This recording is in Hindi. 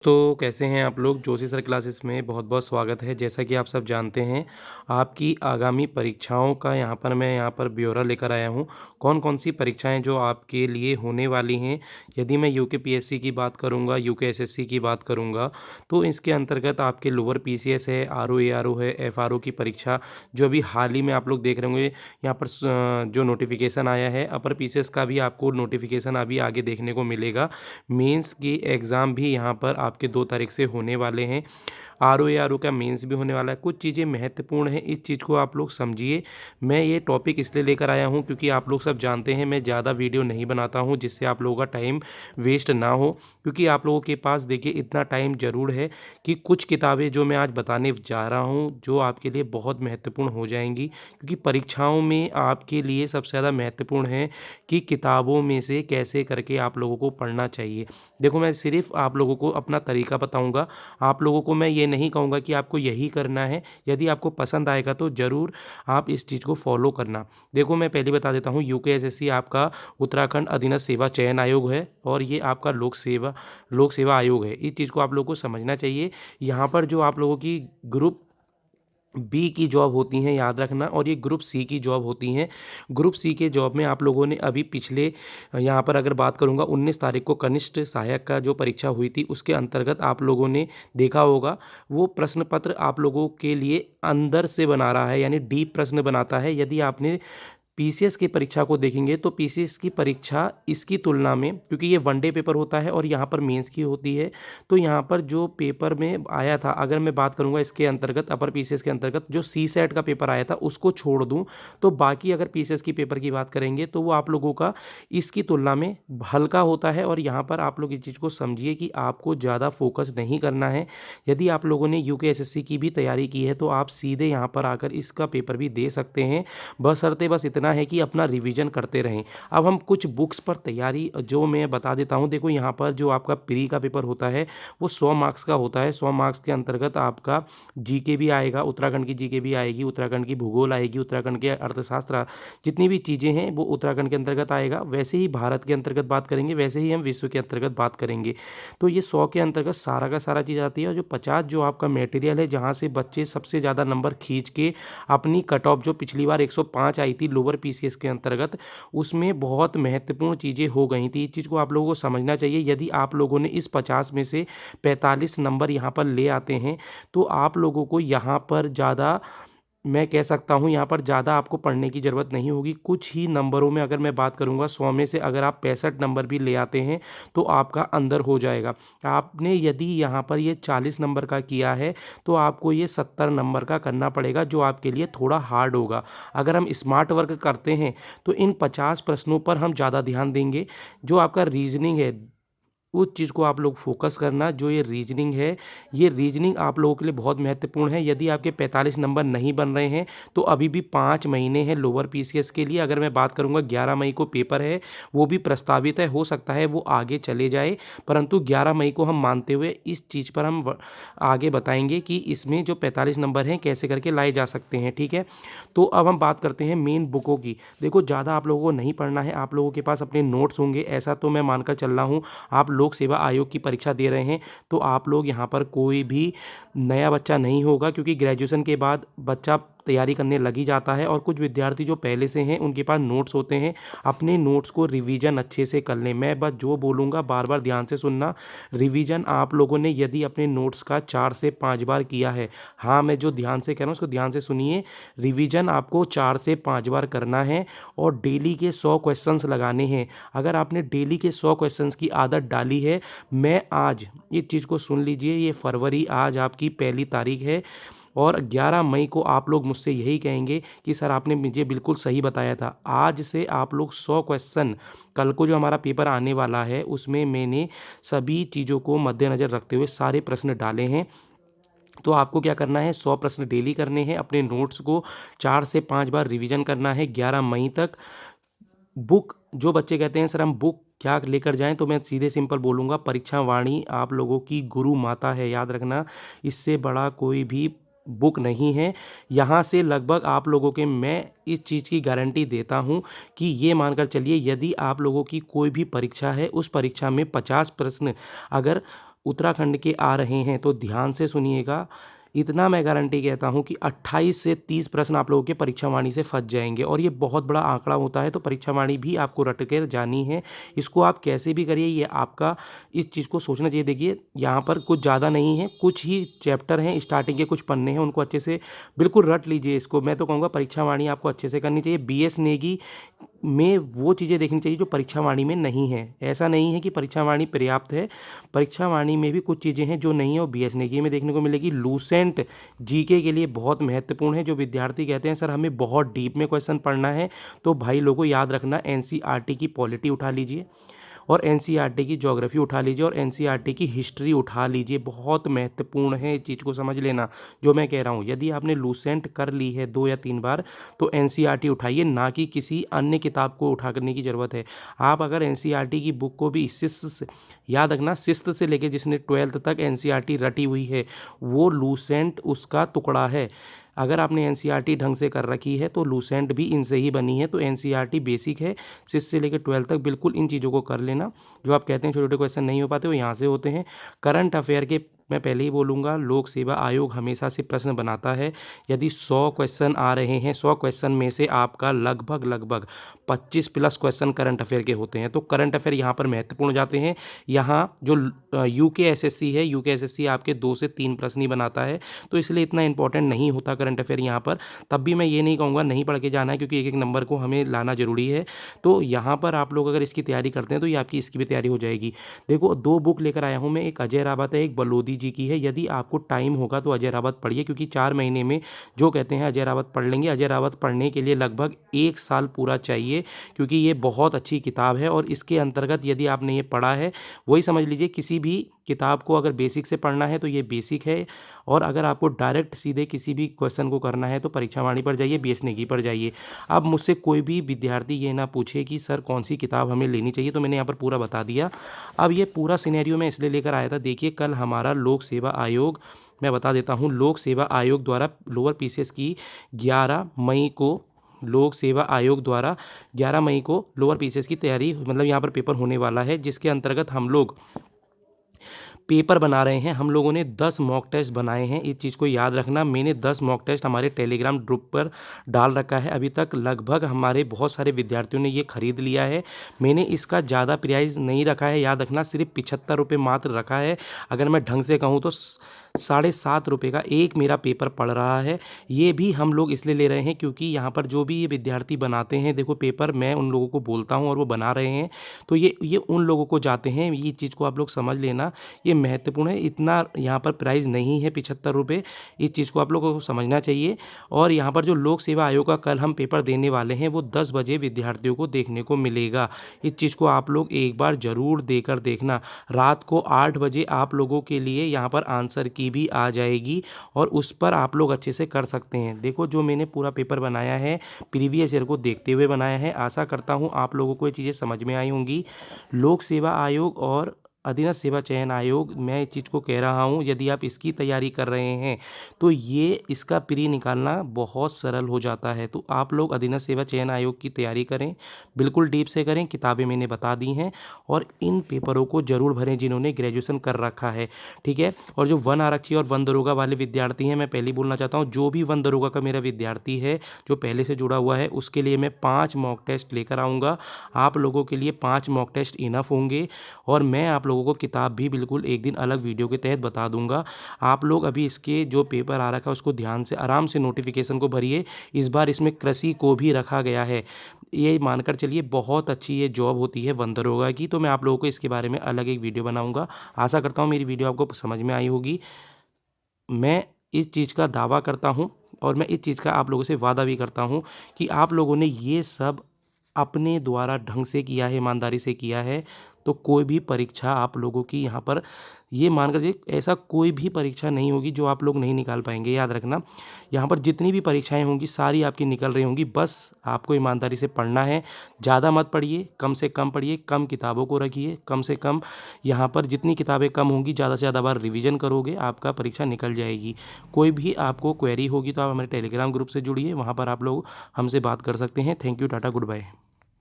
तो कैसे हैं आप लोग? जोशी सर क्लासेस में बहुत-बहुत स्वागत है। जैसा कि आप सब जानते हैं, आपकी आगामी परीक्षाओं का मैं यहाँ पर ब्यौरा लेकर आया हूँ। कौन-कौन सी परीक्षाएँ जो आपके लिए होने वाली हैं, यदि मैं यूकेपीएससी की बात करूँगा, यूकेएसएससी की बात करूँगा, तो इसके अंतर्गत आपके लोअर पीसीएस है, आरओ, एआरओ है, एफआरओ की परीक्षा जो अभी हाल ही में आप लोग देख रहे होंगे, यहाँ पर जो नोटिफ़िकेशन आया है, अपर पीसीएस का भी आपको नोटिफ़िकेशन अभी आगे देखने को मिलेगा। मेंस की एग्ज़ाम भी यहाँ पर आपके 2 तारीख से होने वाले हैं। आरओ-एआरओ का मेंस भी होने वाला है। कुछ चीज़ें महत्वपूर्ण हैं, इस चीज़ को आप लोग समझिए। मैं ये टॉपिक इसलिए लेकर आया हूँ क्योंकि आप लोग सब जानते हैं मैं ज़्यादा वीडियो नहीं बनाता हूँ जिससे आप लोगों का टाइम वेस्ट ना हो। क्योंकि आप लोगों के पास देखिए इतना टाइम ज़रूर है कि कुछ किताबें जो मैं आज बताने जा रहा हूँ, जो आपके लिए बहुत महत्वपूर्ण हो जाएँगी। क्योंकि परीक्षाओं में आपके लिए सबसे ज़्यादा महत्वपूर्ण है कि किताबों में से कैसे करके आप लोगों को पढ़ना चाहिए। देखो मैं सिर्फ़ आप लोगों को अपना तरीका बताऊँगा। आप लोगों को मैं ये नहीं कहूँगा कि आपको यही करना है। यदि आपको पसंद आएगा तो ज़रूर आप इस चीज़ को फ़ॉलो करना। देखो मैं पहले बता देता हूँ यूकेएसएससी आपका उत्तराखंड अधीनस्थ सेवा चयन आयोग है और ये आपका लोक सेवा आयोग है। इस चीज़ को आप लोगों को समझना चाहिए। यहाँ पर जो आप लोगों की ग्रुप बी की जॉब होती हैं याद रखना और ये ग्रुप सी की जॉब होती हैं। ग्रुप सी के जॉब में आप लोगों ने अभी पिछले यहाँ पर अगर बात करूँगा 19 तारीख को कनिष्ठ सहायक का जो परीक्षा हुई थी उसके अंतर्गत आप लोगों ने देखा होगा वो प्रश्न पत्र आप लोगों के लिए अंदर से बना रहा है यानी डीप प्रश्न बनाता है। यदि आपने पीसीएस की परीक्षा को देखेंगे तो पीसीएस की परीक्षा इसकी तुलना में क्योंकि ये वन डे पेपर होता है और यहाँ पर मेंस की होती है, तो यहाँ पर जो पेपर में आया था अगर मैं बात करूँगा इसके अंतर्गत अपर पीसीएस के अंतर्गत जो सीसैट का पेपर आया था उसको छोड़ दूँ, तो बाकी अगर पीसीएस की पेपर की बात करेंगे तो वो आप लोगों का इसकी तुलना में हल्का होता है और यहाँ पर आप लोग इस चीज़ को समझिए कि आपको ज़्यादा फोकस नहीं करना है। यदि आप लोगों ने यूकेएसएससी की भी तैयारी की है तो आप सीधे यहाँ पर आकर इसका पेपर भी दे सकते हैं। बशर्ते बस इतना है कि अपना रिवीजन करते रहें। अब हम कुछ बुक्स पर तैयारी जो मैं बता देता हूँ, देखो यहाँ पर जो आपका प्री का पेपर होता है वो 100 मार्क्स का होता है। 100 मार्क्स के अंतर्गत आपका जीके भी आएगा, उत्तराखंड की जीके भी आएगी, उत्तराखंड की भूगोल आएगी, उत्तराखंड के अर्थशास्त्र, जितनी भी चीज़ें हैं वो उत्तराखंड के अंतर्गत आएगा। वैसे ही भारत के अंतर्गत बात करेंगे, वैसे ही हम विश्व के अंतर्गत बात करेंगे। तो ये 100 के अंतर्गत सारा का सारा चीज़ आती है और जो 50 जो आपका मटेरियल है जहाँ से बच्चे सबसे ज़्यादा नंबर खींच के अपनी कट ऑफ जो पिछली बार 105 आई थी लोअर पीसीएस के अंतर्गत, उसमें बहुत महत्वपूर्ण चीज़ें हो गई थी। इस चीज़ को आप लोगों को समझना चाहिए। यदि आप लोगों ने इस 50 में से 45 नंबर यहाँ पर ले आते हैं, तो आप लोगों को यहाँ पर ज़्यादा मैं कह सकता हूँ यहाँ पर ज़्यादा आपको पढ़ने की ज़रूरत नहीं होगी। कुछ ही नंबरों में अगर मैं बात करूँगा 100 में से अगर आप 65 नंबर भी ले आते हैं, तो आपका अंदर हो जाएगा। आपने यदि यहाँ पर ये 40 नंबर का किया है, तो आपको ये 70 नंबर का करना पड़ेगा जो आपके लिए थोड़ा हार्ड होगा। अगर हम स्मार्ट वर्क करते हैं, तो इन 50 प्रश्नों पर हम ज़्यादा ध्यान देंगे। जो आपका रीज़निंग है उस चीज़ को आप लोग फ़ोकस करना, जो ये रीज़निंग आप लोगों के लिए बहुत महत्वपूर्ण है। यदि आपके 45 नंबर नहीं बन रहे हैं, तो अभी भी 5 महीने हैं लोअर पीसीएस के लिए। अगर मैं बात करूँगा 11 मई को पेपर है, वो भी प्रस्तावित है, हो सकता है वो आगे चले जाए, परंतु 11 मई को हम मानते हुए इस चीज़ पर हम आगे बताएँगे कि इसमें जो 45 नंबर हैं, कैसे करके लाए जा सकते हैं, ठीक है? तो अब हम बात करते हैं मेन बुकों की। देखो ज़्यादा आप लोगों को नहीं पढ़ना है, आप लोगों के पास अपने नोट्स होंगे, ऐसा तो मैं मानकर चल रहा हूँ। आप लोक सेवा आयोग की परीक्षा दे रहे हैं, तो आप लोग यहाँ पर कोई भी नया बच्चा नहीं होगा क्योंकि ग्रेजुएशन के बाद बच्चा तैयारी करने लग ही जाता है और कुछ विद्यार्थी जो पहले से हैं उनके पास नोट्स होते हैं। अपने नोट्स को रिवीजन अच्छे से कर लें। मैं बस जो बोलूँगा बार-बार ध्यान से सुनना। रिवीजन आप लोगों ने यदि अपने नोट्स का 4 से 5 बार किया है, हाँ, मैं जो ध्यान से कह रहा हूँ उसको ध्यान से सुनिए। रिवीजन आपको 4 से 5 बार करना है और डेली के 100 क्वेश्चंस लगाने हैं। अगर आपने डेली के 100 क्वेश्चंस की आदत डाली है, मैं आज इस चीज़ को सुन लीजिए, ये फरवरी आज आपकी पहली तारीख है और 11 मई को आप लोग मुझसे यही कहेंगे कि सर आपने मुझे बिल्कुल सही बताया था। आज से आप लोग 100 क्वेश्चन, कल को जो हमारा पेपर आने वाला है उसमें मैंने सभी चीज़ों को मद्देनज़र रखते हुए सारे प्रश्न डाले हैं। तो आपको क्या करना है, 100 प्रश्न डेली करने हैं। अपने नोट्स को 4 से 5 बार रिवीजन करना है 11 मई तक। बुक जो बच्चे कहते हैं सर हम बुक क्या लेकर जाएँ, तो मैं सीधे सिंपल बोलूँगा परीक्षा वाणी आप लोगों की गुरु माता है, याद रखना। इससे बड़ा कोई भी बुक नहीं है। यहाँ से लगभग आप लोगों के मैं इस चीज़ की गारंटी देता हूँ कि ये मानकर चलिए यदि आप लोगों की कोई भी परीक्षा है, उस परीक्षा में 50 प्रश्न अगर उत्तराखंड के आ रहे हैं तो ध्यान से सुनिएगा। इतना मैं गारंटी कहता हूँ कि 28 से 30 प्रश्न आप लोगों के परीक्षा वाणी से फँस जाएँगे और ये बहुत बड़ा आंकड़ा होता है, तो परीक्षा वाणी भी आपको रट कर जानी है। इसको आप कैसे भी करिए, ये आपका इस चीज़ को सोचना चाहिए। देखिए, यहाँ पर कुछ ज़्यादा नहीं है, कुछ ही चैप्टर हैं, स्टार्टिंग के कुछ पन्ने हैं, उनको अच्छे से बिल्कुल रट लीजिए इसको। मैं तो कहूँगा परीक्षा वाणी आपको अच्छे से करनी चाहिए। बीएस नेगी में वो चीज़ें देखनी चाहिए जो परीक्षा वाणी में नहीं है। ऐसा नहीं है कि परीक्षा वाणी पर्याप्त है, परीक्षा वाणी में भी कुछ चीज़ें हैं जो नहीं है, वो बीएस नेगी में देखने को मिलेगी। लूसेंट जीके के लिए बहुत महत्वपूर्ण है। जो विद्यार्थी कहते हैं सर हमें बहुत डीप में क्वेश्चन पढ़ना है, तो भाई लोगों याद रखना, एनसीईआरटी की पॉलिटी उठा लीजिए और एनसीईआरटी की ज्योग्राफी उठा लीजिए और एनसीईआरटी की हिस्ट्री उठा लीजिए। बहुत महत्वपूर्ण है, इस चीज़ को समझ लेना जो मैं कह रहा हूँ। यदि आपने लूसेंट कर ली है 2 या 3 बार, तो एनसीईआरटी उठाइए, ना कि किसी अन्य किताब को उठा करने की ज़रूरत है। आप अगर एनसीईआरटी की बुक को भी सिक्स्थ से याद रखना, सिक्स्थ से लेकर जिसने 12th तक एनसीईआरटी रटी हुई है, वो लूसेंट उसका टुकड़ा है। अगर आपने एनसीईआरटी ढंग से कर रखी है तो लूसेंट भी इनसे ही बनी है। तो एनसीईआरटी बेसिक है, 6 से लेकर 12 तक बिल्कुल इन चीज़ों को कर लेना। जो आप कहते हैं छोटे छोटे क्वेश्चन नहीं हो पाते, वो यहाँ से होते हैं। करंट अफेयर के मैं पहले ही बोलूँगा, लोक सेवा आयोग हमेशा से प्रश्न बनाता है। यदि 100 क्वेश्चन आ रहे हैं, 100 क्वेश्चन में से आपका लगभग 25 प्लस क्वेश्चन करंट अफेयर के होते हैं, तो करंट अफेयर यहाँ पर महत्वपूर्ण जाते हैं। यहाँ जो यूकेएसएससी है, यूकेएसएससी आपके 2 से 3 प्रश्न ही बनाता है, तो इसलिए इतना इंपॉर्टेंट नहीं होता करंट अफेयर यहाँ पर। तब भी मैं ये नहीं कहूँगा नहीं पढ़ के जाना है, क्योंकि एक एक नंबर को हमें लाना ज़रूरी है। तो यहाँ पर आप लोग अगर इसकी तैयारी करते हैं तो ये आपकी इसकी भी तैयारी हो जाएगी। देखो, 2 बुक लेकर आया हूँ मैं, एक अजय रावत है, एक बलोदी जी की है। यदि आपको टाइम होगा तो अजय रावत पढ़िए, क्योंकि 4 महीने में जो कहते हैं अजय रावत पढ़ लेंगे। अजय रावत पढ़ने के लिए लगभग 1 साल पूरा चाहिए, क्योंकि ये बहुत अच्छी किताब है और इसके अंतर्गत यदि आपने ये पढ़ा है, वही समझ लीजिए किसी भी किताब को अगर बेसिक से पढ़ना है तो ये बेसिक है, और अगर आपको डायरेक्ट सीधे किसी भी क्वेश्चन को करना है तो परीक्षा वाणी पर जाइए, बीएस नेगी पर जाइए। अब मुझसे कोई भी विद्यार्थी ये ना पूछे कि सर कौन सी किताब हमें लेनी चाहिए, तो मैंने यहाँ पर पूरा बता दिया। अब ये पूरा सिनेरियो मैं इसलिए लेकर आया था, देखिए कल हमारा लोक सेवा आयोग, मैं बता देता हूँ, लोक सेवा आयोग द्वारा लोअर पीसीएस की 11 मई को लोक सेवा आयोग द्वारा 11 मई को लोअर पीसीएस की तैयारी, मतलब यहाँ पर पेपर होने वाला है, जिसके अंतर्गत हम लोग पेपर बना रहे हैं। हम लोगों ने 10 मॉक टेस्ट बनाए हैं, इस चीज़ को याद रखना। मैंने 10 मॉक टेस्ट हमारे टेलीग्राम ग्रुप पर डाल रखा है। अभी तक लगभग हमारे बहुत सारे विद्यार्थियों ने ये खरीद लिया है। मैंने इसका ज़्यादा प्राइस नहीं रखा है, याद रखना, सिर्फ 75 रुपये मात्र रखा है। अगर मैं ढंग से कहूँ तो 7.5 रुपये का एक मेरा पेपर पड़ रहा है। ये भी हम लोग इसलिए ले रहे हैं क्योंकि यहाँ पर जो भी ये विद्यार्थी बनाते हैं, देखो पेपर मैं उन लोगों को बोलता हूँ और वो बना रहे हैं, तो ये उन लोगों को जाते हैं। ये चीज़ को आप लोग समझ लेना, ये महत्वपूर्ण है। इतना यहाँ पर प्राइस नहीं है 75 रुपये, इस चीज़ को आप लोगों को समझना चाहिए। और यहाँ पर जो लोक सेवा आयोग का कल हम पेपर देने वाले हैं, वो 10 बजे विद्यार्थियों को देखने को मिलेगा। इस चीज़ को आप लोग एक बार ज़रूर देकर देखना। रात को 8 बजे आप लोगों के लिए यहाँ पर आंसर की भी आ जाएगी और उस पर आप लोग अच्छे से कर सकते हैं। देखो, जो मैंने पूरा पेपर बनाया है, प्रीवियस ईयर को देखते हुए बनाया है। आशा करता हूँ आप लोगों को ये चीज़ें समझ में आई होंगी। लोक सेवा आयोग और अधीनस्थ सेवा चयन आयोग, मैं इस चीज़ को कह रहा हूँ, यदि आप इसकी तैयारी कर रहे हैं तो ये इसका प्री निकालना बहुत सरल हो जाता है। तो आप लोग अधीनस्थ सेवा चयन आयोग की तैयारी करें, बिल्कुल डीप से करें। किताबें मैंने बता दी हैं और इन पेपरों को जरूर भरें जिन्होंने ग्रेजुएशन कर रखा है, ठीक है। और जो वन आरक्षी और वन दरोगा वाले विद्यार्थी हैं, मैं पहले ही बोलना चाहता हूँ, जो भी वन दरोगा का मेरा विद्यार्थी है जो पहले से जुड़ा हुआ है, उसके लिए मैं 5 मॉक टेस्ट लेकर आऊँगा। आप लोगों के लिए 5 मॉक टेस्ट इनफ होंगे और मैं आप लोगों को किताब भी बिल्कुल एक दिन अलग वीडियो के तहत बता दूंगा। आप लोग अभी इसके जो पेपर आ रखा है उसको ध्यान से आराम से नोटिफिकेशन को भरिए। इस बार इसमें कृषि को भी रखा गया है, ये मानकर चलिए बहुत अच्छी ये जॉब होती है वन दरोगा की। तो मैं आप लोगों को इसके बारे में अलग एक वीडियो बनाऊंगा। आशा करता हूँ मेरी वीडियो आपको समझ में आई होगी। मैं इस चीज़ का दावा करता हूँ और मैं इस चीज़ का आप लोगों से वादा भी करता हूँ कि आप लोगों ने ये सब अपने द्वारा ढंग से किया है, ईमानदारी से किया है, तो कोई भी परीक्षा आप लोगों की यहाँ पर, ये मान कर चलिए, ऐसा कोई भी परीक्षा नहीं होगी जो आप लोग नहीं निकाल पाएंगे। याद रखना, यहाँ पर जितनी भी परीक्षाएं होंगी सारी आपकी निकल रही होंगी। बस आपको ईमानदारी से पढ़ना है, ज़्यादा मत पढ़िए, कम से कम पढ़िए, कम किताबों को रखिए, कम से कम यहाँ पर जितनी किताबें कम होंगी, ज़्यादा से ज़्यादा बार रिवीजन करोगे, आपका परीक्षा निकल जाएगी। कोई भी आपको क्वेरी होगी तो आप हमारे टेलीग्राम ग्रुप से जुड़िए, वहाँ पर आप लोग हमसे बात कर सकते हैं। Thank you, tata, good bye.